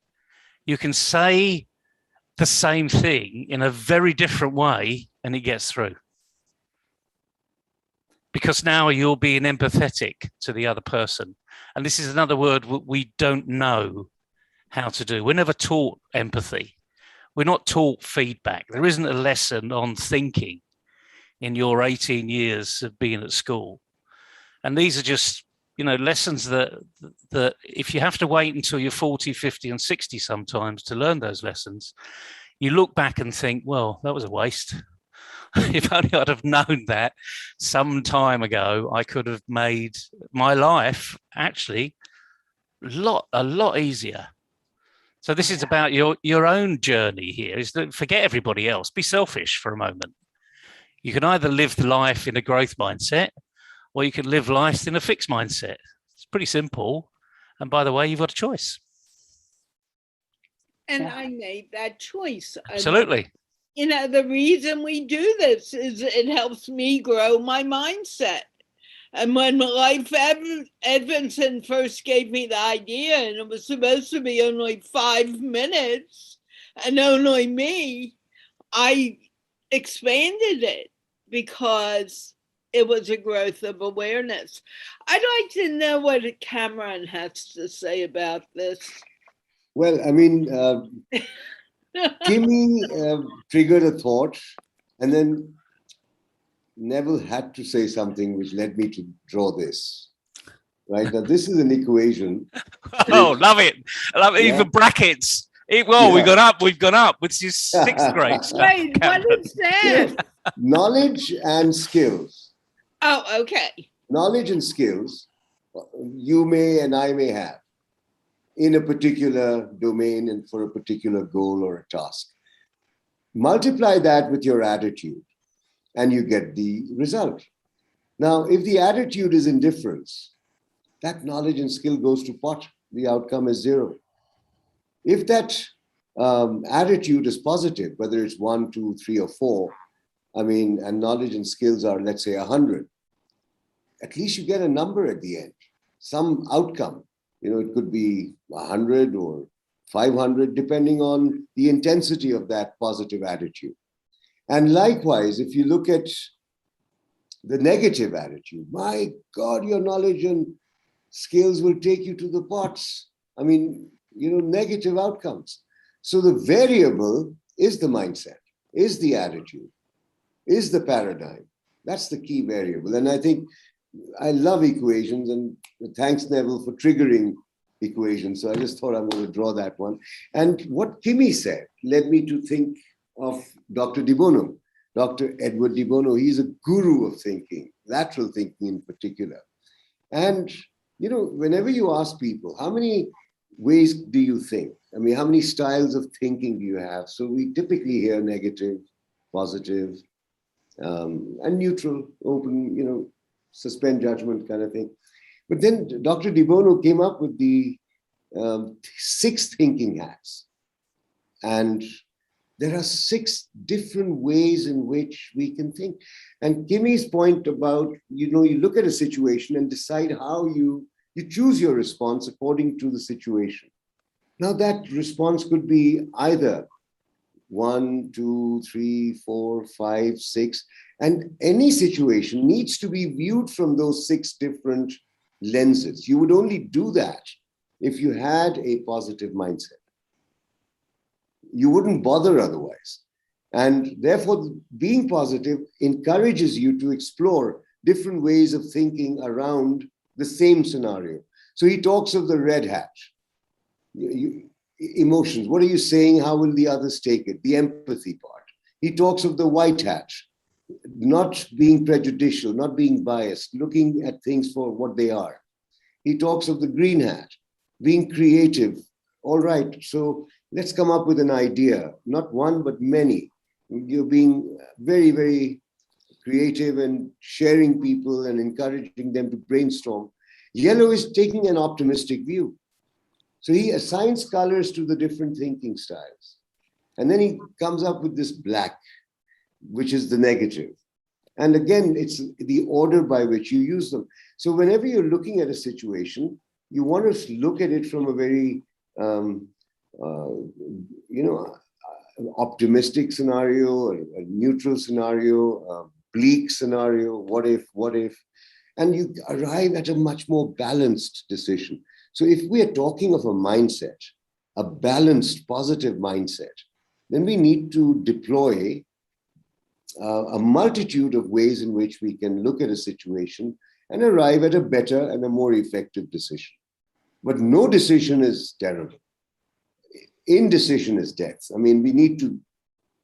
Speaker 3: You can say the same thing in a very different way and it gets through. Because now you're being empathetic to the other person. And this is another word we don't know how to do. We're never taught empathy. We're not taught feedback. There isn't a lesson on thinking in your 18 years of being at school. And these are just, lessons that if you have to wait until you're 40, 50 and 60 sometimes to learn those lessons, you look back and think, well, that was a waste. If only I'd have known that some time ago, I could have made my life actually a lot easier. So this is about your own journey here, is that forget everybody else, be selfish for a moment. You can either live the life in a growth mindset or you can live life in a fixed mindset. It's pretty simple. And by the way, you've got a choice.
Speaker 1: And
Speaker 4: Yeah.
Speaker 1: I made that choice.
Speaker 3: Absolutely.
Speaker 1: You know, the reason we do this is it helps me grow my mindset. And when Life Edmondson first gave me the idea, and it was supposed to be only 5 minutes and only me, I expanded it because it was a growth of awareness. I'd like to know what Kamran has to say about this.
Speaker 5: Well, I mean, Kimi triggered a thought, and then Neville had to say something which led me to draw this. Right now, this is an equation.
Speaker 3: Oh, love it! I love it.
Speaker 5: Yeah.
Speaker 3: Even brackets. We've gone up. Which is 6th grade stuff.
Speaker 1: Wait, what is that?
Speaker 5: Knowledge and skills.
Speaker 1: Oh, okay.
Speaker 5: Knowledge and skills you may and I may have in a particular domain and for a particular goal or a task. Multiply that with your attitude and you get the result. Now, if the attitude is indifference, that knowledge and skill goes to pot. The outcome is 0. If that attitude is positive, whether it's 1, 2, 3, or 4, I mean, and knowledge and skills are, let's say, 100, at least you get a number at the end, some outcome. You know, it could be 100 or 500, depending on the intensity of that positive attitude. And likewise, if you look at the negative attitude, my God, your knowledge and skills will take you to the pots. I mean, you know, negative outcomes. So the variable is the mindset, is the attitude, is the paradigm. That's the key variable. And I think I love equations, and thanks, Neville, for triggering equations. So I just thought I'm going to draw that one. And what Kimi said led me to think of Dr. De Bono, Dr. Edward De Bono. He's a guru of thinking, lateral thinking in particular. And, you know, whenever you ask people, how many ways do you think? I mean, how many styles of thinking do you have? So we typically hear negative, positive, and neutral, open, you know, suspend judgment kind of thing. But then Dr. De Bono came up with the 6 thinking hats. And there are 6 different ways in which we can think. And Kimi's point about, you know, you look at a situation and decide how you choose your response according to the situation. Now that response could be either 1, 2, 3, 4, 5, 6. And any situation needs to be viewed from those 6 different lenses. You would only do that if you had a positive mindset. You wouldn't bother otherwise. And therefore, being positive encourages you to explore different ways of thinking around the same scenario. So he talks of the red hat. Emotions, what are you saying? How will the others take it? The empathy part. He talks of the white hat, not being prejudicial, not being biased, looking at things for what they are. He talks of the green hat, being creative. All right, so let's come up with an idea, not one, but many. You're being very, very creative and sharing people and encouraging them to brainstorm. Yellow is taking an optimistic view. So he assigns colors to the different thinking styles. And then he comes up with this black, which is the negative. And again, it's the order by which you use them. So whenever you're looking at a situation, you want to look at it from a very, optimistic scenario, a neutral scenario, a bleak scenario, what if, and you arrive at a much more balanced decision. So if we are talking of a mindset, a balanced, positive mindset, then we need to deploy a multitude of ways in which we can look at a situation and arrive at a better and a more effective decision. But no decision is terrible. Indecision is death. I mean, we need to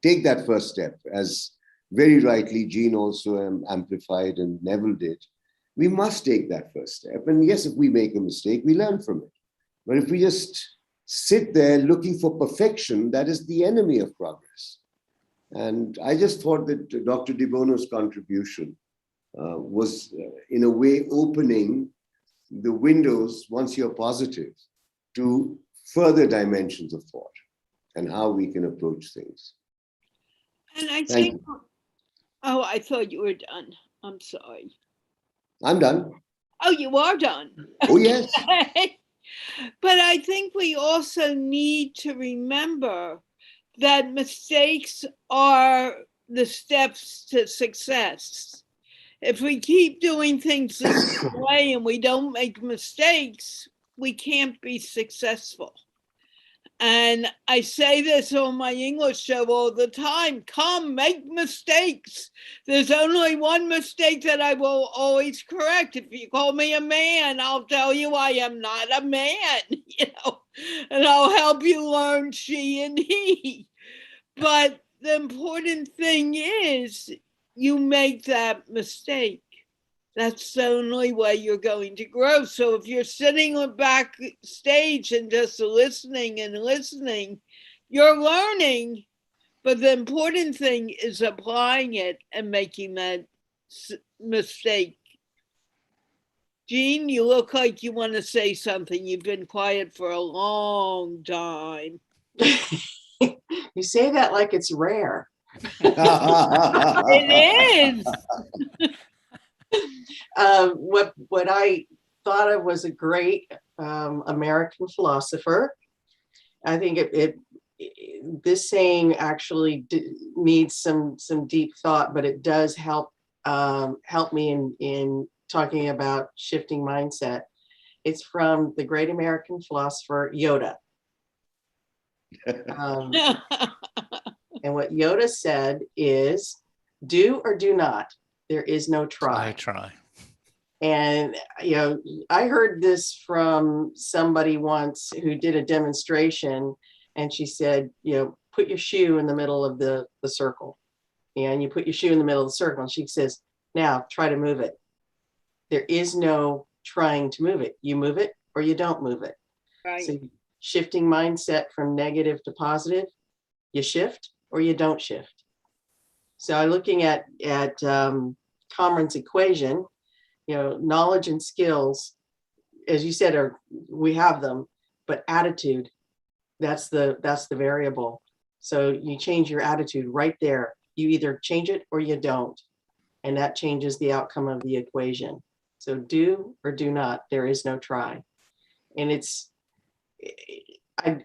Speaker 5: take that first step, as very rightly Jeanne also amplified and Neville did. We must take that first step. And yes, if we make a mistake, we learn from it. But if we just sit there looking for perfection, that is the enemy of progress. And I just thought that Dr. De Bono's contribution was, in a way, opening the windows, once you're positive, to further dimensions of thought. and how we can approach things.
Speaker 1: And I
Speaker 5: Thank
Speaker 1: think, oh, I thought you were done. I'm sorry.
Speaker 5: I'm done.
Speaker 1: Oh, you are done.
Speaker 5: Oh, yes.
Speaker 1: But I think we also need to remember that mistakes are the steps to success. If we keep doing things the same way and we don't make mistakes, we can't be successful. And I say this on my English show all the time: come, make mistakes. There's only one mistake that I will always correct. If you call me a man, I'll tell you I am not a man, and I'll help you learn she and he. But the important thing is you make that mistake. That's the only way you're going to grow. So if you're sitting backstage and just listening and listening, you're learning. But the important thing is applying it and making that mistake. Jeanne, you look like you want to say something. You've been quiet for a long time.
Speaker 2: You say that like it's rare.
Speaker 1: It is.
Speaker 2: What I thought of was a great American philosopher. I think this saying actually needs some deep thought, but it does help me in talking about shifting mindset. It's from the great American philosopher Yoda. And what Yoda said is, do or do not. There is no try.
Speaker 3: Try.
Speaker 2: And, I heard this from somebody once who did a demonstration, and she said, put your shoe in the middle of the circle. And you put your shoe in the middle of the circle. And she says, now try to move it. There is no trying to move it. You move it or you don't move it.
Speaker 1: Right.
Speaker 2: So shifting mindset from negative to positive, you shift or you don't shift. So I'm looking at Kamran's equation. Knowledge and skills, as you said, we have them, but attitude, that's the variable. So you change your attitude right there. You either change it or you don't, and that changes the outcome of the equation. So do or do not. There is no try. And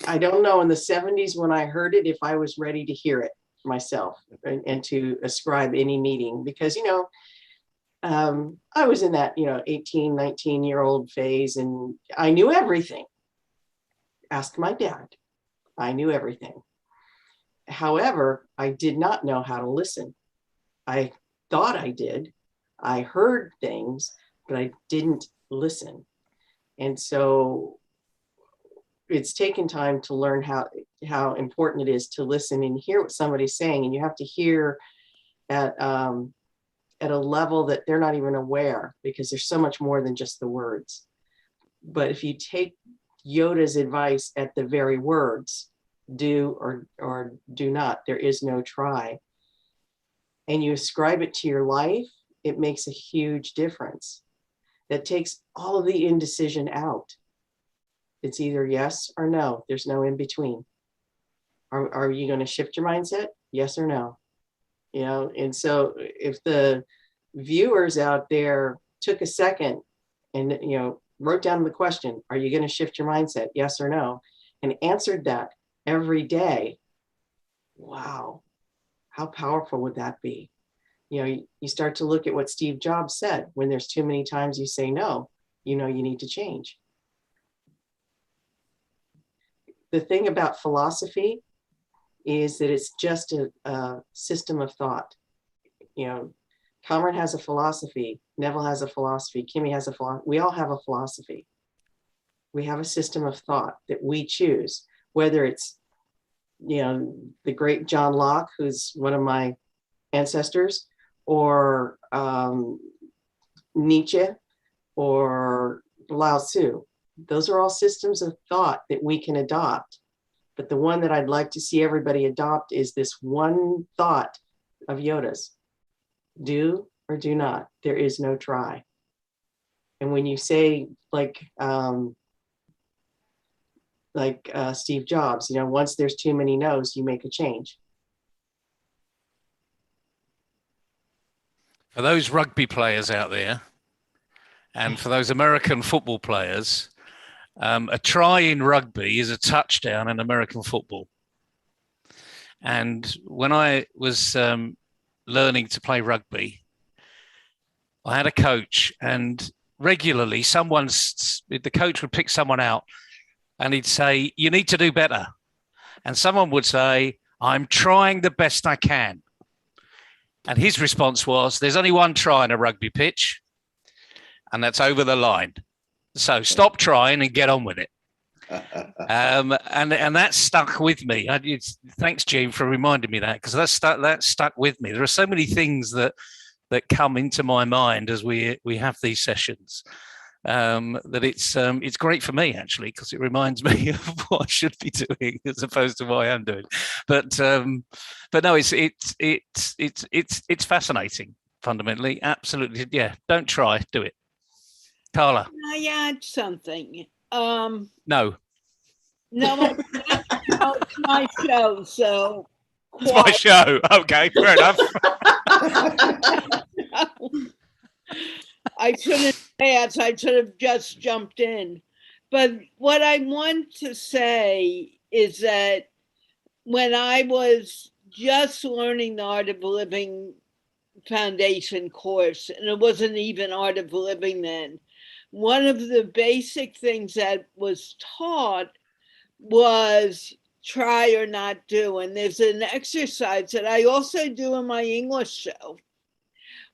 Speaker 2: I don't know, in the 70s when I heard it, if I was ready to hear it myself and to ascribe any meaning, because I was in that 18, 19-year-old phase, and I knew everything. Ask my dad. I knew everything. However, I did not know how to listen. I thought I did. I heard things, but I didn't listen. And so it's taken time to learn how important it is to listen and hear what somebody's saying. And you have to hear at a level that they're not even aware, because there's so much more than just the words. But if you take Yoda's advice at the very words, do or do not, there is no try, and you ascribe it to your life, it makes a huge difference. That takes all of the indecision out. It's either yes or no. There's no in between. Are you going to shift your mindset? Yes or no? And so if the viewers out there took a second and, wrote down the question, are you going to shift your mindset? Yes or no? And answered that every day. Wow. How powerful would that be? You start to look at what Steve Jobs said: when there's too many times you say no, you need to change. The thing about philosophy is that it's just a system of thought. Kamran has a philosophy, Neville has a philosophy, Kimi has a philosophy. We all have a philosophy. We have a system of thought that we choose, whether it's, the great John Locke, who's one of my ancestors, or Nietzsche, or Lao Tzu. Those are all systems of thought that we can adopt. But the one that I'd like to see everybody adopt is this one thought of Yoda's: do or do not. There is no try. And when you say, like like Steve Jobs, once there's too many no's, you make a change.
Speaker 3: For those rugby players out there, and for those American football players, a try in rugby is a touchdown in American football. And when I was learning to play rugby, I had a coach, and regularly the coach would pick someone out and he'd say, "You need to do better." And someone would say, "I'm trying the best I can." And his response was, "There's only one try in a rugby pitch, and that's over the line. So stop trying and get on with it." And that stuck with me. Thanks, Jeanne, for reminding me that, because that stuck with me. There are so many things that come into my mind as we have these sessions, that it's great for me, actually, because it reminds me of what I should be doing as opposed to what I am doing. But no, it's fascinating, fundamentally. Absolutely, yeah. Don't try, do it. Carla.
Speaker 1: Can I add something?
Speaker 3: No.
Speaker 1: No, it's my show, so.
Speaker 3: It's my show. Okay, fair enough.
Speaker 1: I shouldn't ask. I should have just jumped in. But what I want to say is that when I was just learning the Art of Living foundation course, and it wasn't even Art of Living then, one of the basic things that was taught was try or not do. And there's an exercise that I also do in my English show,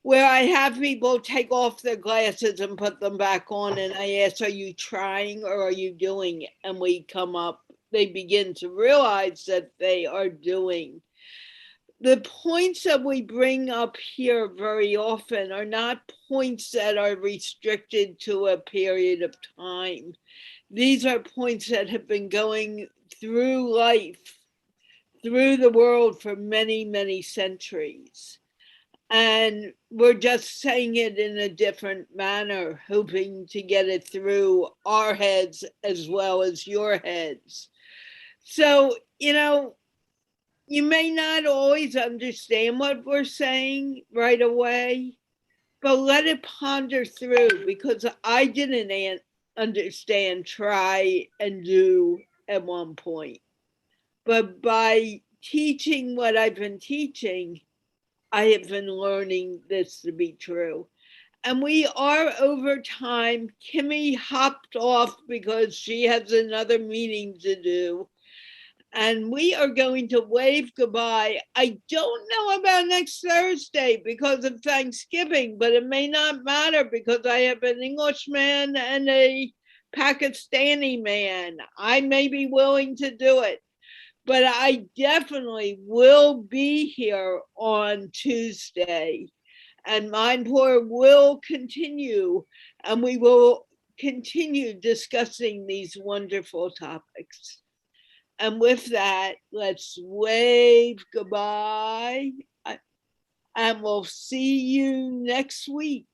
Speaker 1: where I have people take off their glasses and put them back on, and I ask, are you trying or are you doing it? And they begin to realize that they are doing. The points that we bring up here very often are not points that are restricted to a period of time. These are points that have been going through life, through the world for many, many centuries. And we're just saying it in a different manner, hoping to get it through our heads as well as your heads. So, you may not always understand what we're saying right away, but let it ponder through, because I didn't understand try and do at one point. But by teaching what I've been teaching, I have been learning this to be true. And we are over time. Kimi hopped off because she has another meeting to do. And we are going to wave goodbye. I don't know about next Thursday because of Thanksgiving, but it may not matter because I have an Englishman and a Pakistani man. I may be willing to do it, but I definitely will be here on Tuesday, and MindPlore will continue, and we will continue discussing these wonderful topics. And with that, let's wave goodbye, and we'll see you next week.